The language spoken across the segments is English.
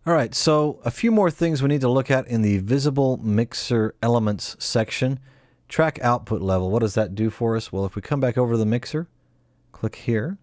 Alright, so a few more things we need to look at in the visible mixer elements section. Track output level, what does that do for us? Well, if we come back over to the mixer, click here.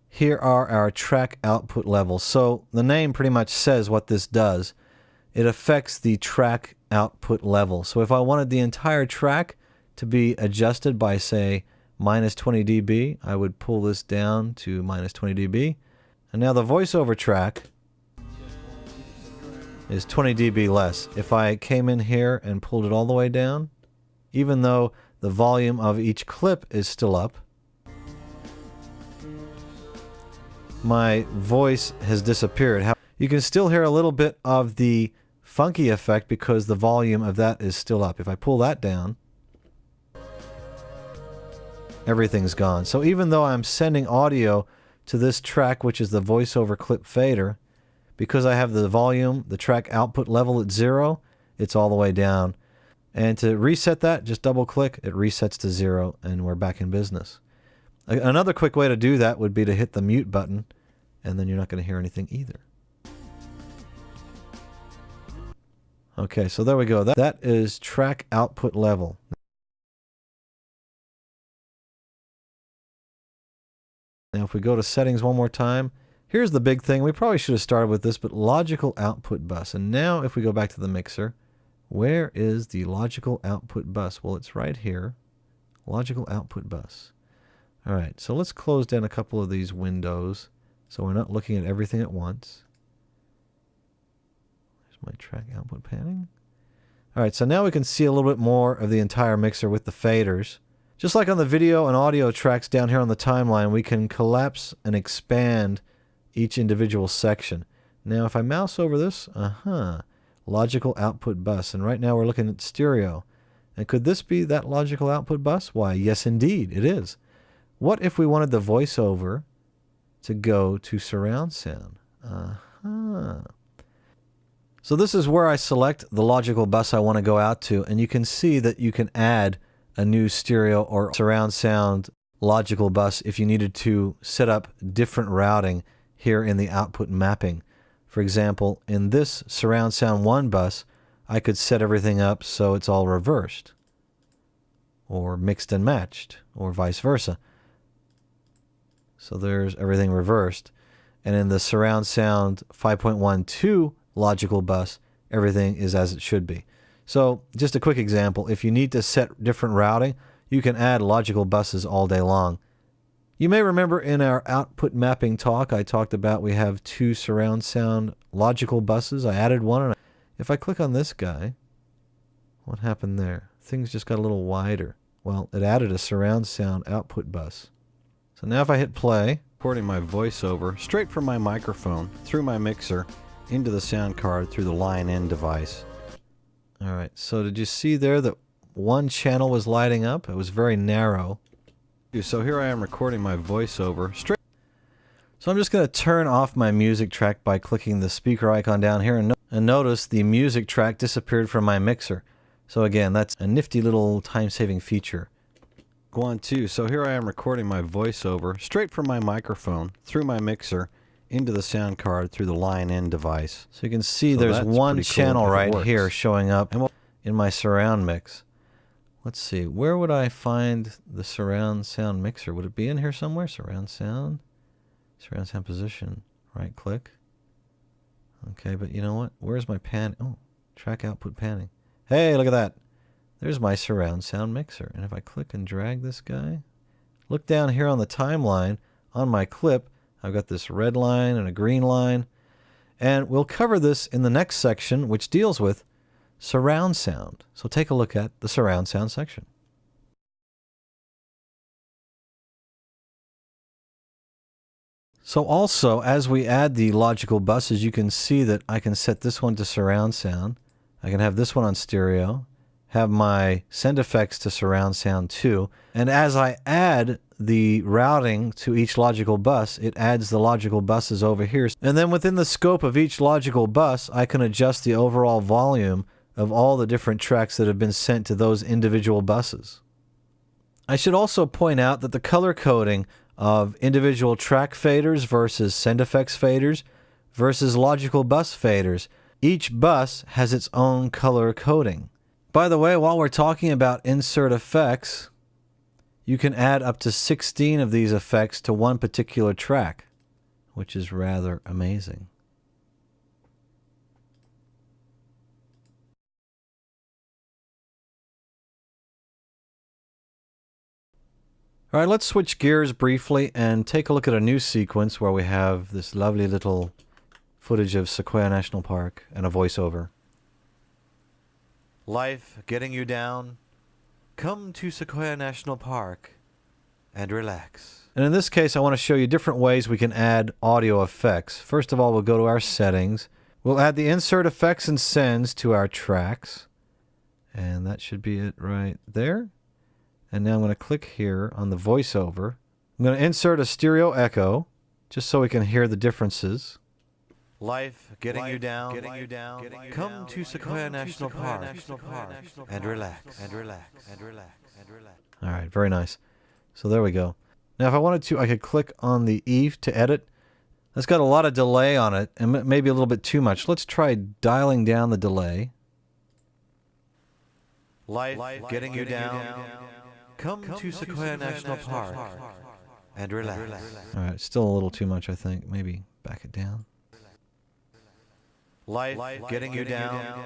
Here are our track output levels. So the name pretty much says what this does. It affects the track output level. So if I wanted the entire track to be adjusted by, say, minus 20 dB, I would pull this down to minus 20 dB. And now the voiceover track is 20 dB less. If I came in here and pulled it all the way down, even though the volume of each clip is still up, my voice has disappeared. You can still hear a little bit of the funky effect because the volume of that is still up. If I pull that down, everything's gone. So even though I'm sending audio to this track, which is the voiceover clip fader, because I have the volume, the track output level at 0, it's all the way down. And to reset that, just double click, it resets to 0, and we're back in business. Another quick way to do that would be to hit the mute button, and then you're not going to hear anything either. Okay, so there we go. That is track output level. Now if we go to settings one more time, here's the big thing. We probably should have started with this, but logical output bus. And now if we go back to the mixer, where is the logical output bus? Well, it's right here. Logical output bus. All right, so let's close down a couple of these windows so we're not looking at everything at once. There's my track output panning. All right, so now we can see a little bit more of the entire mixer with the faders. Just like on the video and audio tracks down here on the timeline, we can collapse and expand each individual section. Now if I mouse over this, logical output bus, and right now we're looking at stereo. And could this be that logical output bus? Why, yes indeed, it is. What if we wanted the voiceover to go to surround sound? So this is where I select the logical bus I want to go out to, and you can see that you can add a new stereo or surround sound logical bus if you needed to set up different routing here in the output mapping. For example, in this surround sound 1 bus, I could set everything up so it's all reversed, or mixed and matched, or vice versa. So there's everything reversed. And in the surround sound 5.12 logical bus, everything is as it should be. So just a quick example, if you need to set different routing, you can add logical buses all day long. You may remember in our output mapping talk, I talked about we have 2 surround sound logical buses. I added one, and if I click on this guy, what happened there? Things just got a little wider. Well, it added a surround sound output bus. So now if I hit play, recording my voiceover straight from my microphone, through my mixer, into the sound card, through the line-in device. Alright, so did you see there that one channel was lighting up? It was very narrow. So here I am recording my voiceover straight. So I'm just going to turn off my music track by clicking the speaker icon down here, and notice the music track disappeared from my mixer. So again, that's a nifty little time-saving feature. Go on to, so here I am recording my voiceover straight from my microphone, through my mixer, into the sound card through the line-in device. So you can see there's one channel right here showing up in my surround mix. Let's see, where would I find the surround sound mixer? Would it be in here somewhere? Surround sound position, right click. Okay, but you know what? Where's my pan? Oh, track output panning. Hey, look at that. There's my surround sound mixer. And if I click and drag this guy, look down here on the timeline on my clip, I've got this red line and a green line, and we'll cover this in the next section, which deals with surround sound. So take a look at the surround sound section. So also, as we add the logical buses, you can see that I can set this one to surround sound. I can have this one on stereo, have my send effects to surround sound too, and as I add the routing to each logical bus, it adds the logical buses over here. And then within the scope of each logical bus, I can adjust the overall volume of all the different tracks that have been sent to those individual buses. I should also point out that the color coding of individual track faders versus send effects faders versus logical bus faders. Each bus has its own color coding. By the way, while we're talking about insert effects, you can add up to 16 of these effects to one particular track, which is rather amazing. All right, let's switch gears briefly and take a look at a new sequence where we have this lovely little footage of Sequoia National Park and a voiceover. Life getting you down? Come to Sequoia National Park and relax. And in this case, I want to show you different ways we can add audio effects. First of all, we'll go to our settings. We'll add the insert effects and sends to our tracks. And that should be it right there. And now I'm going to click here on the voiceover. I'm going to insert a stereo echo, just so we can hear the differences. Life getting you down. Come to Sequoia National Park and relax. All right, very nice. So there we go. Now if I wanted to, I could click on the E to edit. That's got a lot of delay on it, and maybe a little bit too much. Let's try dialing down the delay. Life getting you down. Come to Sequoia National Park and relax. All right, still a little too much, I think. Maybe back it down. Life getting you down.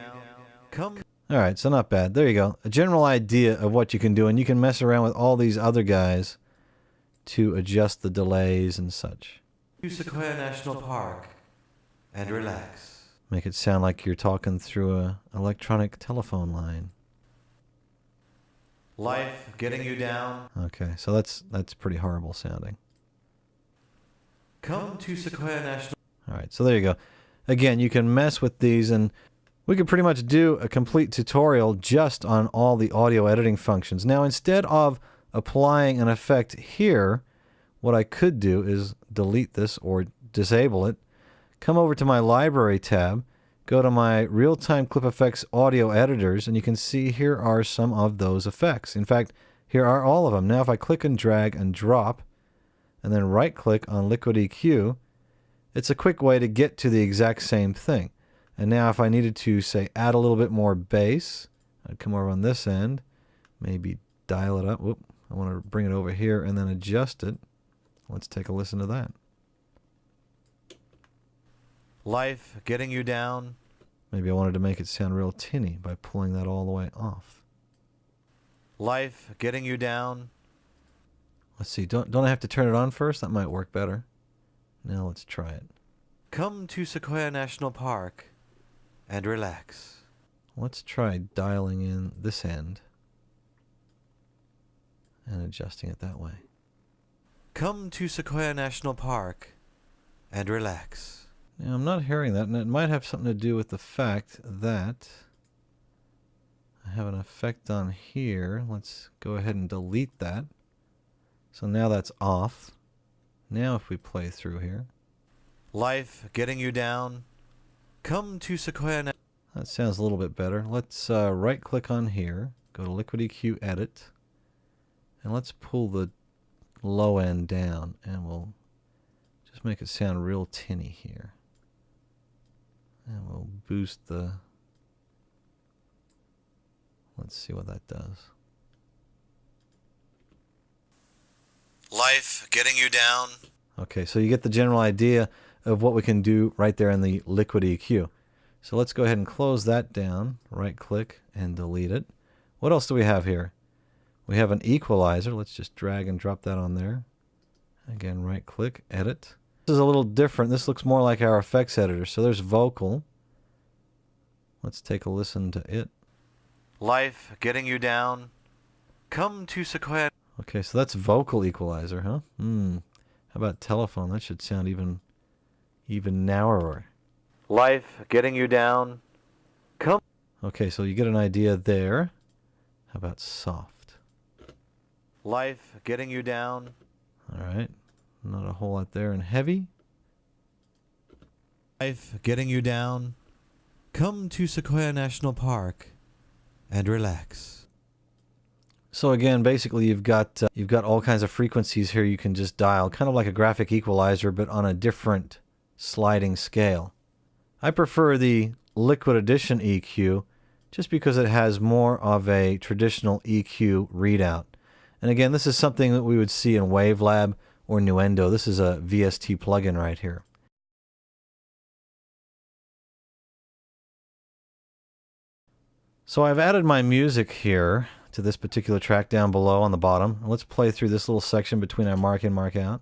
Come. All right, so not bad. There you go. A general idea of what you can do, and you can mess around with all these other guys to adjust the delays and such. To Sequoia National Park and relax. Make it sound like you're talking through an electronic telephone line. Life getting you down. Okay, so that's pretty horrible sounding. Come to Sequoia National. All right, so there you go. Again, you can mess with these, and we could pretty much do a complete tutorial just on all the audio editing functions. Now, instead of applying an effect here, what I could do is delete this or disable it, come over to my library tab, go to my real-time clip effects audio editors, and you can see here are some of those effects. In fact, here are all of them. Now if I click and drag and drop, and then right-click on Liquid EQ, it's a quick way to get to the exact same thing. And now if I needed to, say, add a little bit more bass, I'd come over on this end, maybe dial it up. Whoop, I want to bring it over here and then adjust it. Let's take a listen to that. Life getting you down. Maybe I wanted to make it sound real tinny by pulling that all the way off. Life getting you down. Let's see, don't I have to turn it on first? That might work better. Now let's try it. Come to Sequoia National Park and relax. Let's try dialing in this end and adjusting it that way. Come to Sequoia National Park and relax. Now, I'm not hearing that, and it might have something to do with the fact that I have an effect on here. Let's go ahead and delete that. So now that's off. Now if we play through here. Life getting you down. Come to Sequoia. That sounds a little bit better. Let's right-click on here, go to Liquid EQ Edit, and let's pull the low end down, and we'll just make it sound real tinny here. And we'll boost the... Let's see what that does. Life getting you down. Okay, so you get the general idea of what we can do right there in the Liquid EQ. So let's go ahead and close that down. Right-click and delete it. What else do we have here? We have an equalizer. Let's just drag and drop that on there. Again, right-click, edit. This is a little different. This looks more like our effects editor. So there's vocal. Let's take a listen to it. Life getting you down. Come to Sequoia. Okay, so that's vocal equalizer, huh? How about telephone? That should sound even narrower. Life getting you down. Come. Okay, so you get an idea there. How about soft? Life getting you down. All right. Not a whole lot there. And heavy. Life getting you down. Come to Sequoia National Park and relax. So again, basically you've got all kinds of frequencies here you can just dial, kind of like a graphic equalizer, but on a different sliding scale. I prefer the Liquid Edition EQ just because it has more of a traditional EQ readout. And again, this is something that we would see in Wavelab or Nuendo. This is a VST plugin right here. So I've added my music here to this particular track down below on the bottom. Let's play through this little section between our mark in, mark out.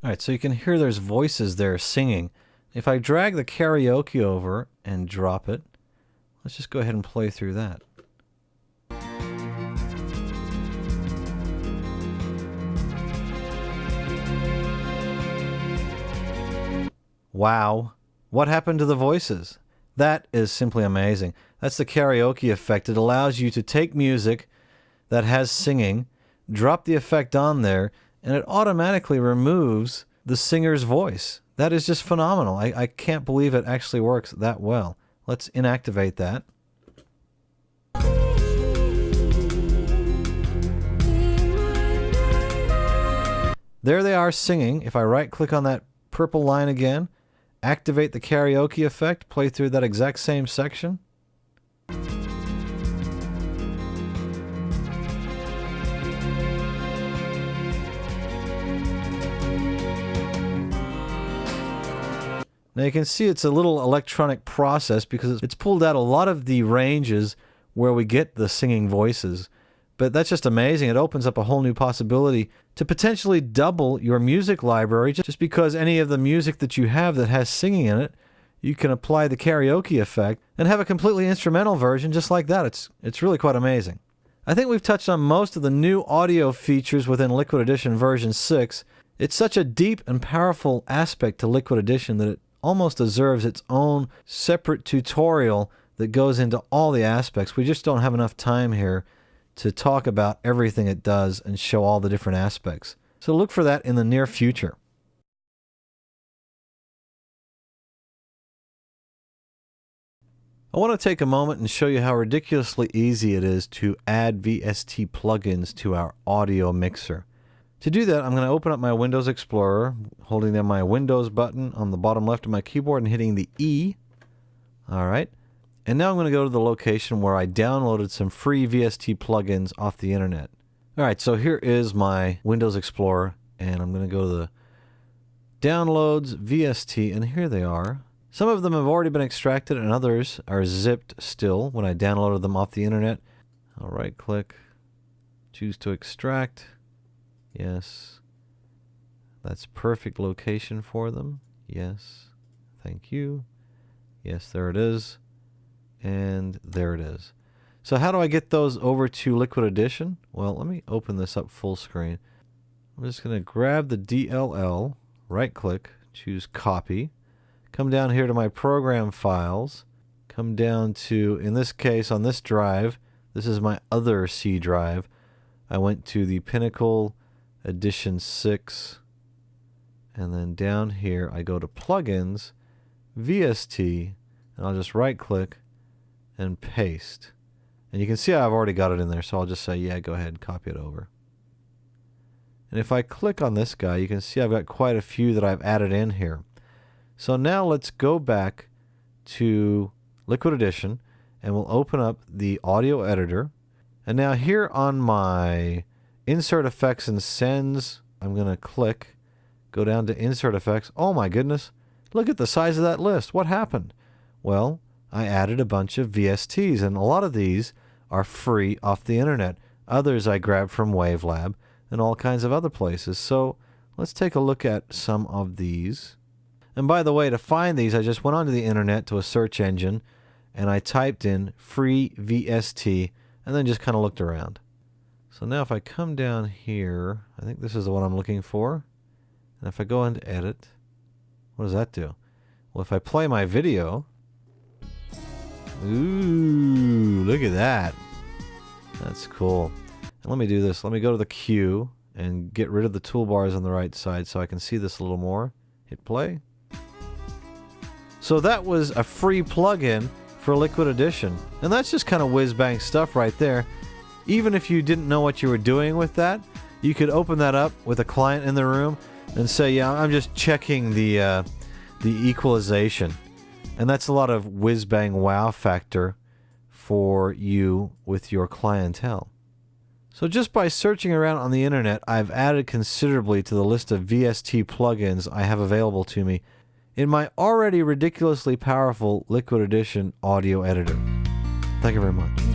Alright, so you can hear there's voices there singing. If I drag the karaoke over and drop it, let's just go ahead and play through that. Wow, what happened to the voices? That is simply amazing. That's the karaoke effect. It allows you to take music that has singing, drop the effect on there, and it automatically removes the singer's voice. That is just phenomenal. I can't believe it actually works that well. Let's inactivate that. There they are singing. If I right-click on that purple line again, activate the karaoke effect, play through that exact same section. Now you can see it's a little electronic process because it's pulled out a lot of the ranges where we get the singing voices. But that's just amazing. It opens up a whole new possibility to potentially double your music library just because any of the music that you have that has singing in it, you can apply the karaoke effect and have a completely instrumental version just like that. It's really quite amazing. I think we've touched on most of the new audio features within Liquid Edition version 6. It's such a deep and powerful aspect to Liquid Edition that it almost deserves its own separate tutorial that goes into all the aspects. We just don't have enough time here to talk about everything it does and show all the different aspects. So look for that in the near future. I want to take a moment and show you how ridiculously easy it is to add VST plugins to our audio mixer. To do that, I'm going to open up my Windows Explorer, holding down my Windows button on the bottom left of my keyboard and hitting the E. Alright. And now I'm going to go to the location where I downloaded some free VST plugins off the internet. Alright, so here is my Windows Explorer, and I'm going to go to the Downloads, VST, and here they are. Some of them have already been extracted and others are zipped still when I downloaded them off the internet. I'll right click, choose to extract. Yes. That's perfect location for them. Yes. Thank you. Yes, there it is. And there it is. So how do I get those over to Liquid Edition? Well, let me open this up full screen. I'm just going to grab the DLL, right click, choose copy, come down here to my program files, come down to, in this case, on this drive, this is my other C drive. I went to the Pinnacle Edition 6, and then down here I go to Plugins, VST, and I'll just right click and paste. And you can see I've already got it in there, so I'll just say, yeah, go ahead and copy it over. And if I click on this guy, you can see I've got quite a few that I've added in here. So now let's go back to Liquid Edition, and we'll open up the audio editor. And now here on my Insert Effects and Sends, I'm going to click, go down to Insert Effects. Oh my goodness, look at the size of that list. What happened? Well, I added a bunch of VSTs, and a lot of these are free off the internet. Others I grabbed from Wavelab and all kinds of other places. So let's take a look at some of these. And by the way, to find these, I just went onto the internet to a search engine and I typed in free VST and then just kind of looked around. So now if I come down here, I think this is the one I'm looking for. And if I go into edit, what does that do? Well, if I play my video, ooh, look at that. That's cool. And let me do this. Let me go to the queue and get rid of the toolbars on the right side so I can see this a little more. Hit play. So that was a free plugin for Liquid Edition. And that's just kind of whiz-bang stuff right there. Even if you didn't know what you were doing with that, you could open that up with a client in the room and say, yeah, I'm just checking the equalization. And that's a lot of whiz-bang wow factor for you with your clientele. So just by searching around on the internet, I've added considerably to the list of VST plugins I have available to me in my already ridiculously powerful Liquid Edition audio editor. Thank you very much.